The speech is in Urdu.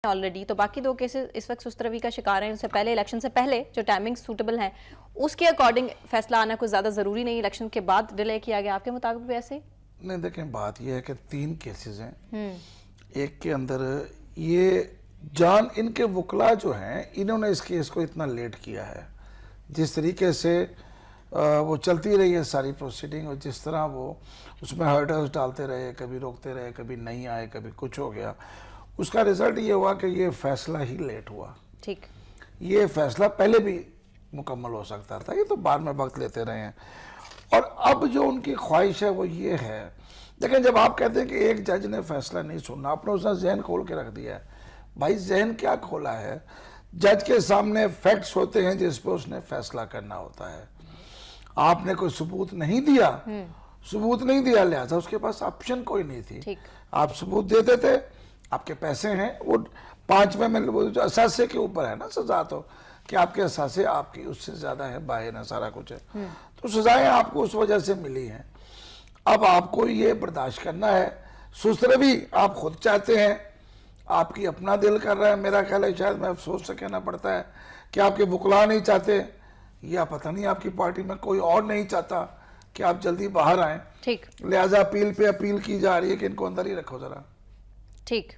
آلریڈی، تو باقی دو کیسز اس وقت سست روی کا شکار ہیں. ان سے پہلے الیکشن سے پہلے جو ٹائمنگ سوٹیبل ہیں اس کے اکارڈنگ فیصلہ آنا کوئی زیادہ ضروری نہیں، الیکشن کے بعد ڈیلے کیا گیا. آپ کے مطابق بھی ایسے ہی؟ نہیں، دیکھیں بات یہ ہے کہ 3 کیسز ہیں. ایک کے اندر یہ ان کے وکلا جو ہیں انہوں نے اس کیس کو اتنا لیٹ کیا ہے. جس طریقے سے وہ چلتی رہی ہے ساری پروسیڈنگ، اور جس طرح وہ اس میں ہرڈلز ڈالتے رہے، کبھی روکتے رہے، کبھی نہیں آئے، کبھی کچھ ہو گیا، اس کا رزلٹ یہ ہوا کہ یہ فیصلہ ہی لیٹ ہوا. ٹھیک، یہ فیصلہ پہلے بھی مکمل ہو سکتا تھا، یہ تو بعد میں وقت لیتے رہے ہیں. اور اب جو ان کی خواہش ہے وہ یہ ہے، لیکن جب آپ کہتے ہیں کہ ایک جج نے فیصلہ نہیں سننا، آپ نے اس نے ذہن کھول کے رکھ دیا ہے. بھائی ذہن کیا کھولا ہے؟ جج کے سامنے فیکٹس ہوتے ہیں جس پہ اس نے فیصلہ کرنا ہوتا ہے. آپ نے کوئی ثبوت نہیں دیا، لہذا اس کے پاس آپشن کوئی نہیں تھی. آپ ثبوت دیتے تھے، آپ کے پیسے ہیں، وہ 5 میں جو اثاثے کے اوپر ہے نا سزا، تو کہ آپ کے اثاثے آپ کی اس سے زیادہ ہے، باہر ہے، سارا کچھ ہے، تو سزائیں آپ کو اس وجہ سے ملی ہیں. اب آپ کو یہ برداشت کرنا ہے. سست روی آپ خود چاہتے ہیں، آپ کی اپنا دل کر رہا ہے. میرا خیال ہے شاید میں افسوس سے کہنا پڑتا ہے کہ آپ کے وکلا نہیں چاہتے، یا پتہ نہیں آپ کی پارٹی میں کوئی اور نہیں چاہتا کہ آپ جلدی باہر آئیں. ٹھیک، لہٰذا اپیل پہ اپیل کی جا رہی ہے کہ ان کو اندر ہی رکھو ذرا. ٹھیک.